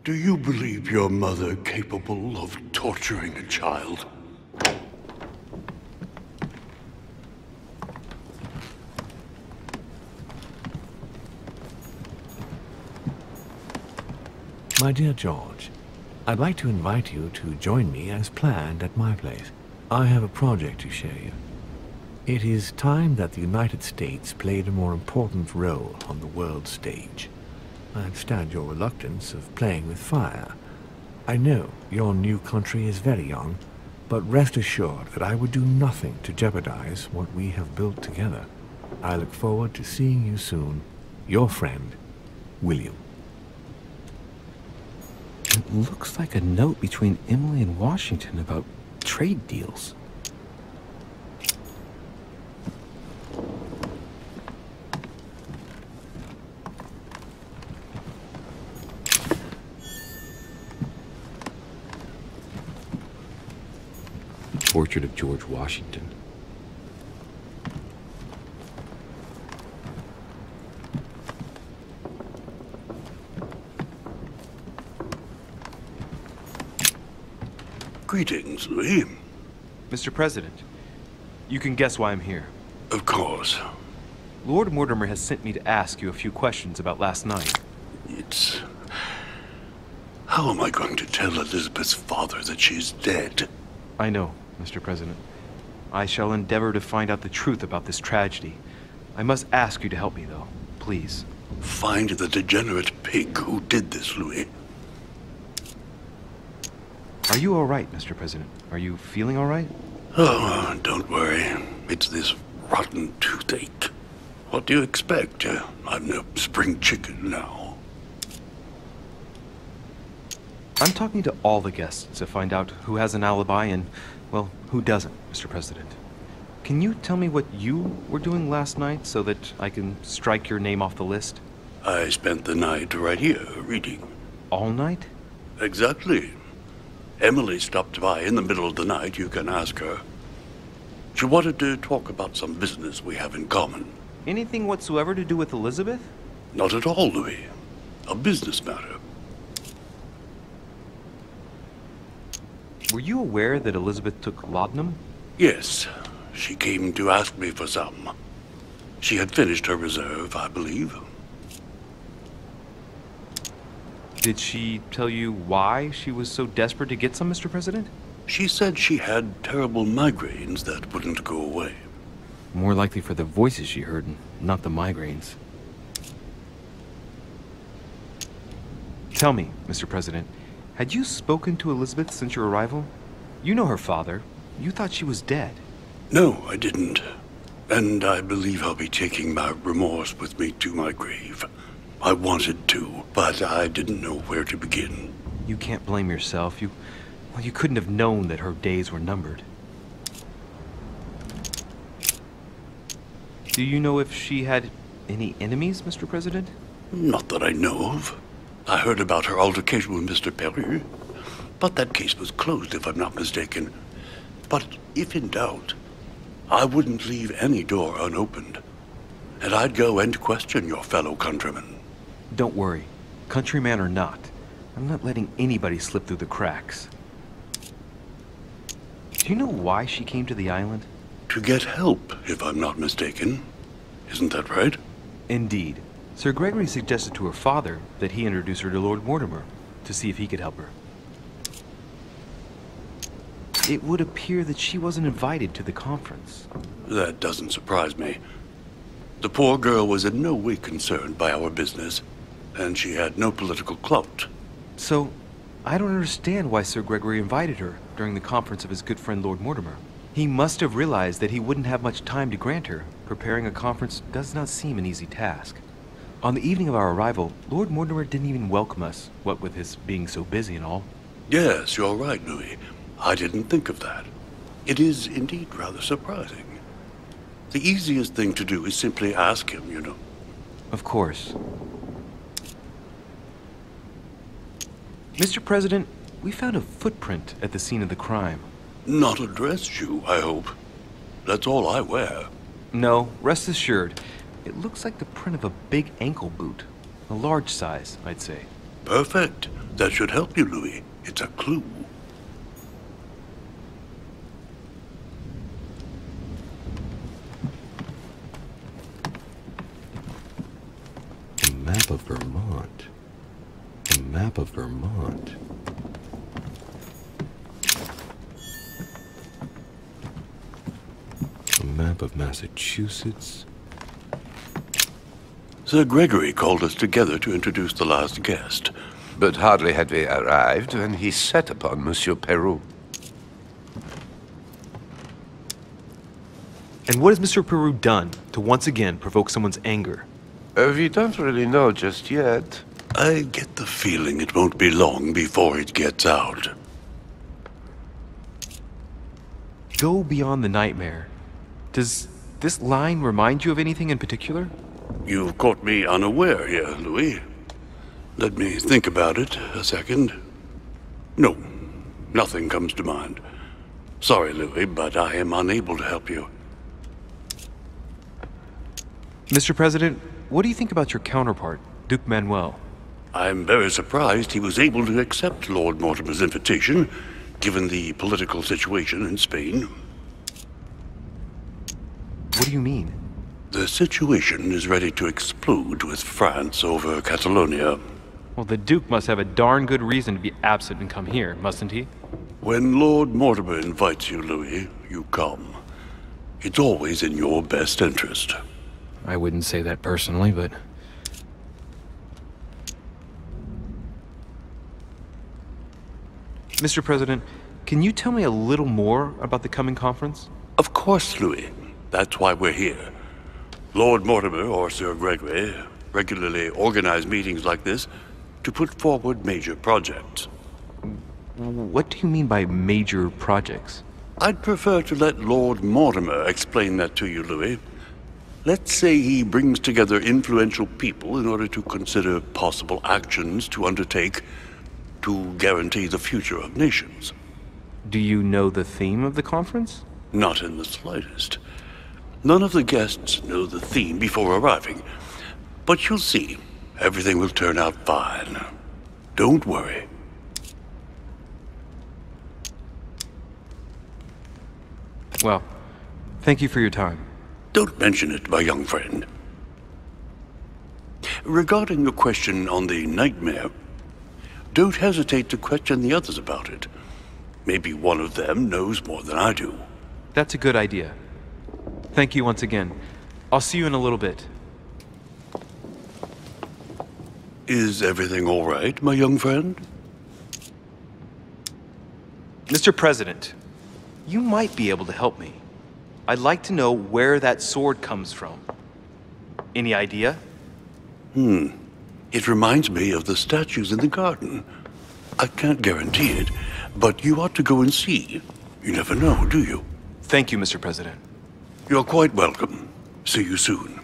Do you believe your mother capable of torturing a child? My dear George, I'd like to invite you to join me as planned at my place. I have a project to show you. It is time that the United States played a more important role on the world stage. I understand your reluctance of playing with fire. I know your new country is very young, but rest assured that I would do nothing to jeopardize what we have built together. I look forward to seeing you soon. Your friend, William. It looks like a note between Emily and Washington about trade deals. Portrait of George Washington. Greetings, Louis. Mr. President, you can guess why I'm here. Of course. Lord Mortimer has sent me to ask you a few questions about last night. It's... How am I going to tell Elizabeth's father that she's dead? I know, Mr. President. I shall endeavor to find out the truth about this tragedy. I must ask you to help me, though. Please. Find the degenerate pig who did this, Louis. Are you all right, Mr. President? Are you feeling all right? Oh, don't worry. It's this rotten toothache. What do you expect? I'm no spring chicken now. I'm talking to all the guests to find out who has an alibi and, well, who doesn't, Mr. President. Can you tell me what you were doing last night so that I can strike your name off the list? I spent the night right here, reading. All night? Exactly. Emily stopped by in the middle of the night. You can ask her. She wanted to talk about some business we have in common. Anything whatsoever to do with Elizabeth? Not at all, Louis. A business matter. Were you aware that Elizabeth took laudanum? Yes. She came to ask me for some. She had finished her reserve, I believe. Did she tell you why she was so desperate to get some, Mr. President? She said she had terrible migraines that wouldn't go away. More likely for the voices she heard, not the migraines. Tell me, Mr. President, had you spoken to Elizabeth since your arrival? You know her father. You thought she was dead. No, I didn't. And I believe I'll be taking my remorse with me to my grave. I wanted to, but I didn't know where to begin. You can't blame yourself. You couldn't have known that her days were numbered. Do you know if she had any enemies, Mr. President? Not that I know of. I heard about her altercation with Mr. Perry, but that case was closed, if I'm not mistaken. But if in doubt, I wouldn't leave any door unopened. And I'd go and question your fellow countrymen. Don't worry. Countryman or not, I'm not letting anybody slip through the cracks. Do you know why she came to the island? To get help, if I'm not mistaken. Isn't that right? Indeed. Sir Gregory suggested to her father that he introduce her to Lord Mortimer to see if he could help her. It would appear that she wasn't invited to the conference. That doesn't surprise me. The poor girl was in no way concerned by our business, and she had no political clout. So, I don't understand why Sir Gregory invited her during the conference of his good friend Lord Mortimer. He must have realized that he wouldn't have much time to grant her. Preparing a conference does not seem an easy task. On the evening of our arrival, Lord Mortimer didn't even welcome us, what with his being so busy and all. Yes, you're right, Louis. I didn't think of that. It is indeed rather surprising. The easiest thing to do is simply ask him, you know. Of course. Mr. President, we found a footprint at the scene of the crime. Not a dress shoe, I hope. That's all I wear. No, rest assured. It looks like the print of a big ankle boot. A large size, I'd say. Perfect. That should help you, Louis. It's a clue. A map of Vermont. A map of Vermont. A map of Massachusetts. Sir Gregory called us together to introduce the last guest. But hardly had we arrived when he set upon Monsieur Peru. And what has Mr. Peru done to once again provoke someone's anger? We don't really know just yet. I get the feeling it won't be long before it gets out. Go beyond the nightmare. Does this line remind you of anything in particular? You've caught me unaware here, Louis. Let me think about it a second. No, nothing comes to mind. Sorry, Louis, but I am unable to help you. Mr. President, what do you think about your counterpart, Duke Manuel? I'm very surprised he was able to accept Lord Mortimer's invitation, given the political situation in Spain. What do you mean? The situation is ready to explode with France over Catalonia. Well, the Duke must have a darn good reason to be absent and come here, mustn't he? When Lord Mortimer invites you, Louis, you come. It's always in your best interest. I wouldn't say that personally, but... Mr. President, can you tell me a little more about the coming conference? Of course, Louis. That's why we're here. Lord Mortimer or Sir Gregory regularly organize meetings like this to put forward major projects. What do you mean by major projects? I'd prefer to let Lord Mortimer explain that to you, Louis. Let's say he brings together influential people in order to consider possible actions to undertake to guarantee the future of nations. Do you know the theme of the conference? Not in the slightest. None of the guests know the theme before arriving. But you'll see, everything will turn out fine. Don't worry. Well, thank you for your time. Don't mention it, my young friend. Regarding your question on the nightmare, don't hesitate to question the others about it. Maybe one of them knows more than I do. That's a good idea. Thank you once again. I'll see you in a little bit. Is everything all right, my young friend? Mr. President, you might be able to help me. I'd like to know where that sword comes from. Any idea? It reminds me of the statues in the garden. I can't guarantee it, but you ought to go and see. You never know, do you? Thank you, Mr. President. You're quite welcome. See you soon.